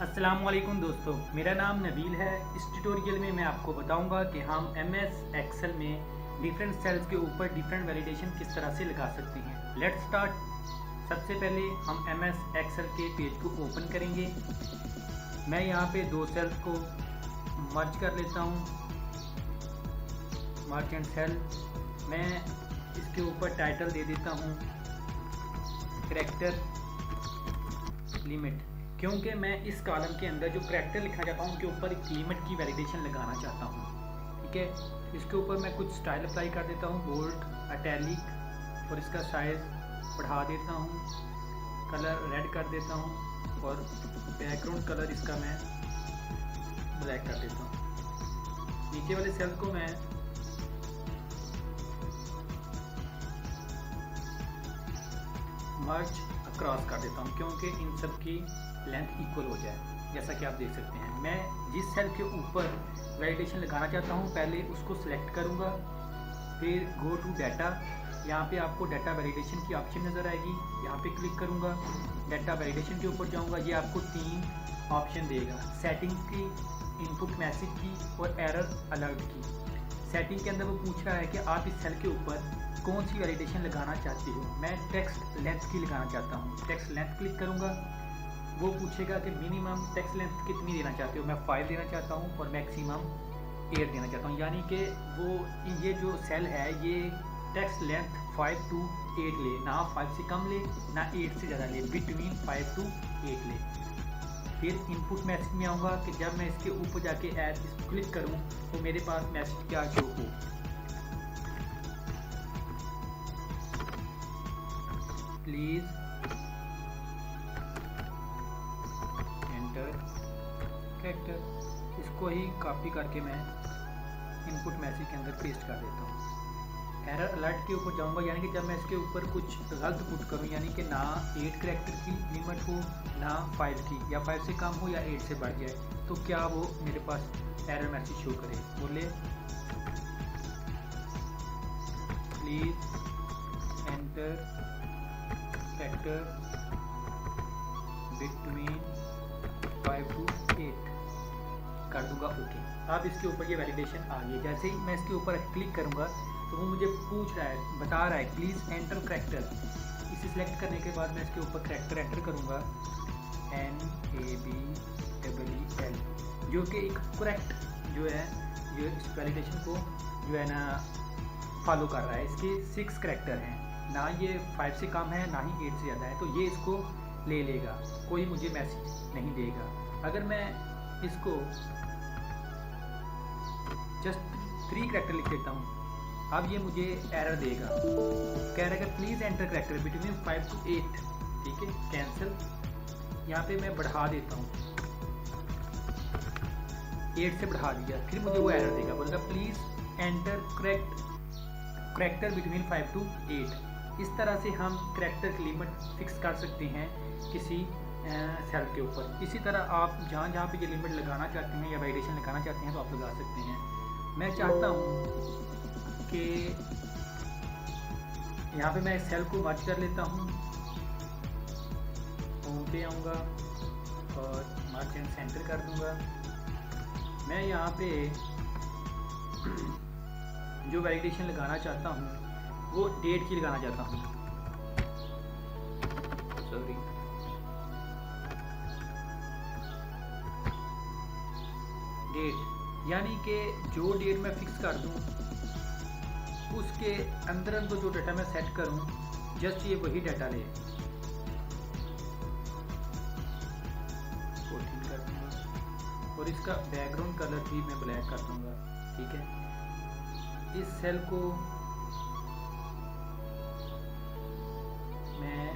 अस्सलामुअलैकुम दोस्तों, मेरा नाम नबील है। इस ट्यूटोरियल में मैं आपको बताऊंगा कि हम MS एक्सेल में डिफरेंट सेल्स के ऊपर डिफरेंट वैलिडेशन किस तरह से लगा सकते हैं। Let's start. सबसे पहले हम MS एक्सेल के पेज को ओपन करेंगे। मैं यहाँ पे दो सेल्स को मर्ज कर लेता हूँ, मर्ज एंड सेल। मैं इसके ऊपर टाइटल दे देता हूँ करैक्टर लिमिट, क्योंकि मैं इस कॉलम के अंदर जो करैक्टर लिखना चाहता हूँ उनके ऊपर एक लिमिट की वैलिडेशन लगाना चाहता हूँ। ठीक है, इसके ऊपर मैं कुछ स्टाइल अप्लाई कर देता हूँ, बोल्ड, इटैलिक, और इसका साइज़ बढ़ा देता हूँ, कलर रेड कर देता हूँ और बैकग्राउंड कलर इसका मैं ब्लैक कर देता हूँ। नीचे वाले सेल को मैं मर्ज क्रॉस कर देता हूँ क्योंकि इन सब की लेंथ इक्वल हो जाए। जैसा कि आप देख सकते हैं, मैं जिस सेल के ऊपर वैलिडेशन लगाना चाहता हूँ पहले उसको सिलेक्ट करूँगा, फिर गो टू डाटा। यहाँ पे आपको डाटा वैलिडेशन की ऑप्शन नज़र आएगी, यहाँ पे क्लिक करूँगा, डाटा वैलिडेशन के ऊपर जाऊँगा। ये आपको 3 ऑप्शन देगा, सेटिंग की, इनपुट मैसेज की और एरर अलर्ट की। सेटिंग के अंदर वो पूछ रहा है कि आप इस सेल के ऊपर कौन सी वैलिडेशन लगाना चाहते हो। मैं टेक्स्ट लेंथ की लगाना चाहता हूँ, टेक्स्ट लेंथ क्लिक करूँगा। वो पूछेगा कि मिनिमम टेक्स्ट लेंथ कितनी देना चाहते हो। मैं 5 देना चाहता हूँ और मैक्सिमम 8 देना चाहता हूँ, यानी कि वो ये जो सेल है ये टेक्स्ट लेंथ 5 to 8 ले, ना 5 से कम ले ना 8 से ज़्यादा ले, बिटवीन 5 to 8 ले। फिर इनपुट मैसेज में आऊँगा कि जब मैं इसके ऊपर जाके ऐड इसको क्लिक करूँ तो मेरे पास मैसेज क्या शो हो। Please enter character. इसको ही कॉपी करके मैं इनपुट मैसेज के अंदर पेस्ट कर देता हूँ। एरर अलर्ट के ऊपर जाऊँगा, यानी कि जब मैं इसके ऊपर कुछ गलत पुट करूँ, यानी कि ना 8 कैरेक्टर की लिमिट हो ना 5 की, या 5 से कम हो या 8 से बढ़ जाए, तो क्या वो मेरे पास एरर मैसेज शो करे। बोले please enter character between 5 to 8 कर दूंगा ओके। अब इसके ऊपर ये वैलिडेशन आ गई। जैसे ही मैं इसके ऊपर क्लिक करूंगा तो वो मुझे पूछ रहा है, बता रहा है प्लीज़ एंटर करैक्टर। इसे सिलेक्ट करने के बाद मैं इसके ऊपर करैक्टर एंटर करूंगा, NABEEL, जो कि एक करेक्ट जो है जो इस वैलिडेशन को जो है ना फॉलो कर रहा है। इसके 6 करैक्टर हैं, ना ये 5 से कम है ना ही 8 से ज़्यादा है, तो ये इसको ले लेगा, कोई मुझे मैसेज नहीं देगा। अगर मैं इसको जस्ट 3 करैक्टर लिख देता हूँ, अब ये मुझे एरर देगा, कह रहा है कि please enter character between 5 to 8। ठीक है, कैंसिल। यहाँ पे मैं बढ़ा देता हूँ, 8 से बढ़ा दिया, फिर मुझे वो एरर देगा, बोलेगा please enter character between 5 to 8। इस तरह से हम करैक्टर की लिमिट फिक्स कर सकते हैं किसी सेल के ऊपर। इसी तरह आप जहाँ जहाँ पे ये लिमिट लगाना चाहते हैं या वैलिडेशन लगाना चाहते हैं तो आप लगा सकते हैं। मैं चाहता हूँ कि यहाँ पे मैं इस सेल को मर्ज कर लेता हूँ, होम पे आऊँगा और मर्ज एंड सेंटर कर दूँगा। मैं यहाँ पे जो वैलिडेशन लगाना चाहता हूँ वो डेट की लगाना चाहता हूँ, सॉरी, डेट, यानी कि जो डेट मैं फिक्स कर दूँ उसके अंदर अंदर जो डाटा मैं सेट करूँ जस्ट ये वही डाटा ले। 14 कर दूँगा और इसका बैकग्राउंड कलर भी मैं ब्लैक कर दूँगा। ठीक है, इस सेल को मैं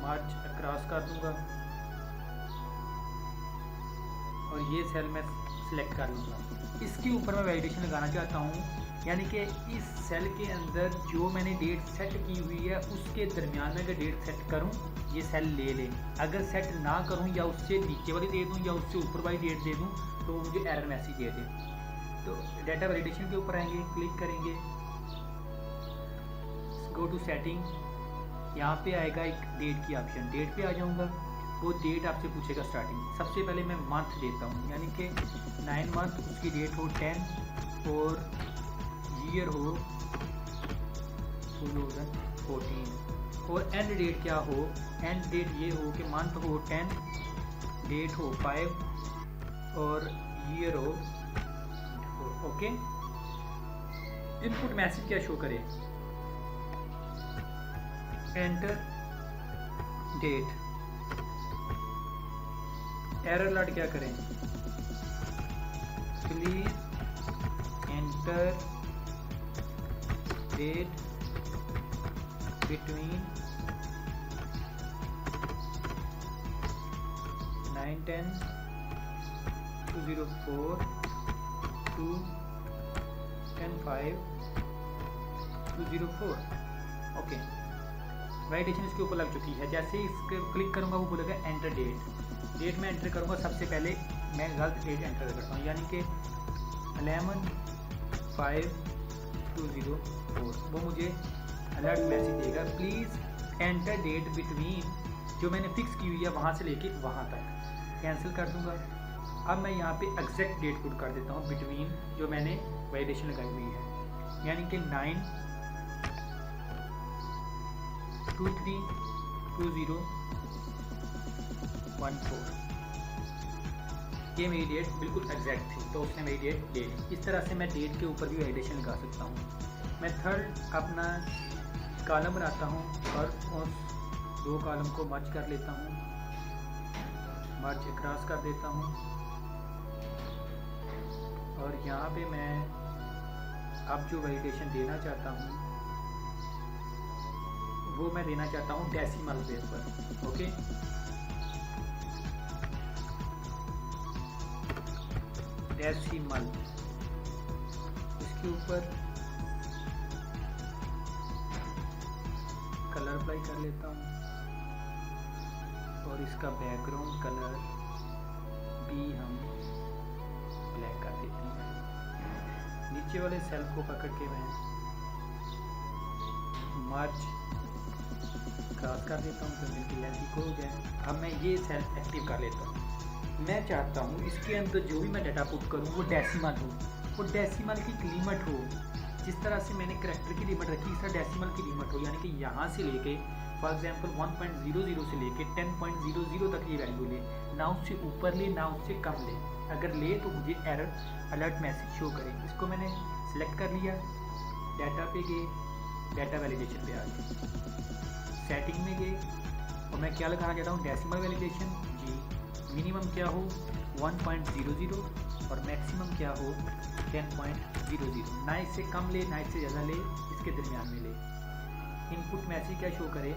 मर्ज अक्रॉस कर दूँगा और ये सेल मैं सिलेक्ट कर लूँगा। इसके ऊपर मैं वैलिडेशन लगाना चाहता हूँ, यानी कि इस सेल के अंदर जो मैंने डेट सेट की हुई है उसके दरमियान में अगर डेट सेट करूँ ये सेल ले ले, अगर सेट ना करूँ या उससे नीचे वाली दे दूँ या उससे ऊपर वाली डेट दे दूँ तो मुझे एरर मैसेज दे दे। तो डाटा वैलिडेशन के ऊपर आएंगे, क्लिक करेंगे, गो टू सेटिंग, यहाँ पे आएगा एक डेट की ऑप्शन, डेट पे आ जाऊँगा। वो डेट आपसे पूछेगा स्टार्टिंग। सबसे पहले मैं मंथ देता हूँ, यानी कि 9 मंथ, उसकी डेट हो 10 और ईयर हो 2014 और एंड डेट क्या हो, एंड डेट ये हो कि मंथ हो 10, डेट हो 5 और ईयर हो 4। ओके, इनपुट मैसेज क्या शो करे, एंटर डेट। एरर अलर्ट क्या करें, please enter date between 9/10 2004 to 10/5 2004। Okay, validation इसके ऊपर लग चुकी है। जैसे ही इसके क्लिक करूंगा वो बोलेगा एंटर डेट। डेट में एंटर करूंगा, सबसे पहले मैं गलत डेट एंटर करता हूँ, यानी कि 11/5/2004। वो मुझे अलर्ट मैसेज देगा, प्लीज़ एंटर डेट बिटवीन, जो मैंने फिक्स की हुई है वहाँ से लेके वहाँ तक। कैंसिल कर दूंगा। अब मैं यहाँ पे एग्जैक्ट डेट पुट कर देता हूँ बिटवीन, जो मैंने वैलिडेशन लगाई हुई है, यानी कि 9/23/2014। ये मेरी डेट बिल्कुल एग्जैक्ट थी, तो उसने मेरी डेट ले ली। इस तरह से मैं डेट के ऊपर भी वैलिडेशन लगा सकता हूँ। मैं थर्ड अपना कॉलम बनाता हूँ और उस 2 कॉलम को मर्ज कर लेता हूँ, मर्ज क्रॉस कर देता हूँ और यहाँ पे मैं अब जो वैलिडेशन देना चाहता हूँ वो मैं देना चाहता हूँ डेसिमल बेस पर। ओके, डेसिमल, इसके ऊपर कलर अप्लाई कर लेता हूँ और इसका बैकग्राउंड कलर भी हम ब्लैक कर देते हैं। नीचे वाले सेल को पकड़ के मैं मर्ज क्रॉस कर देता हूँ, तो इनकी लेंथ इक्वल हो जाए। अब मैं ये सेल एक्टिव कर लेता हूँ। मैं चाहता हूँ इसके अंदर जो भी मैं डाटा पुट करूँ वो डेसिमल हो, वो डेसिमल की लिमिट हो। जिस तरह से मैंने करैक्टर की लिमिट रखी, इस तरह डेसिमल की लिमिट हो, यानी कि यहाँ से लेके फॉर एग्जांपल 1.00 से लेके 10.00 तक ये वैल्यू ले, ना उससे ऊपर ले ना उससे कम ले। अगर ले तो मुझे एरर अलर्ट मैसेज शो करे। इसको मैंने सिलेक्ट कर लिया, डाटा पे गए, डाटा वैलिडेशन पे आ गए, सेटिंग में गए और मैं क्या लगाना चाहता हूँ, डेसिमल वैलिडेशन जी। मिनिमम क्या हो 1.00 और मैक्सिमम क्या हो 10.00। ना इससे कम ले ना इससे ज़्यादा ले, इसके दरमियान में ले। इनपुट मैसेज क्या शो करे,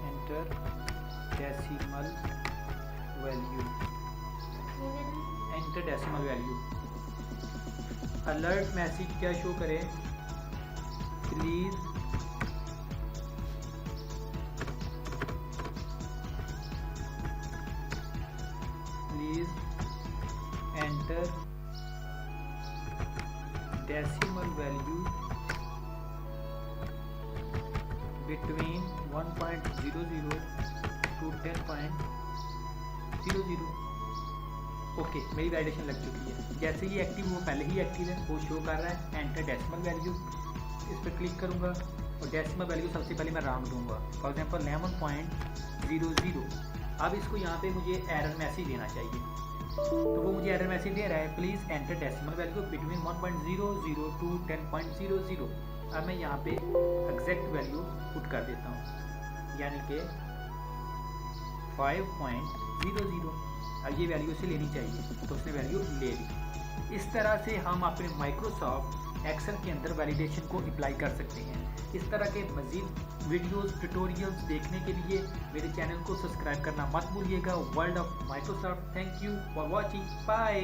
enter decimal value, enter decimal value. Alert message क्या शो करे, please enter decimal value between 1.00 to 10.00। Okay, मेरी वैलिडेशन लग चुकी है। जैसे ही एक्टिव वो पहले ही एक्टिव है, वो शो कर रहा है एंटर डेसिमल वैल्यू। इस पर क्लिक करूंगा और डेसिमल वैल्यू सबसे पहले मैं राउंड दूंगा, फॉर एग्जांपल 11.00। अब इसको यहाँ पे मुझे एरर मैसेज देना चाहिए, तो वो मुझे एरर मैसेज दे रहा है, please enter decimal value between 1.00 to 10.00। अब मैं यहाँ पे एग्जैक्ट वैल्यू पुट कर देता हूँ, यानी कि 5.00। अब ये वैल्यू उसे लेनी चाहिए, तो उसने वैल्यू ले ली। इस तरह से हम अपने माइक्रोसॉफ्ट एक्सेल के अंदर वैलिडेशन को अप्लाई कर सकते हैं। इस तरह के मज़ीद वीडियोस ट्यूटोरियल्स देखने के लिए मेरे चैनल को सब्सक्राइब करना मत भूलिएगा। World of Microsoft, thank you for watching, bye.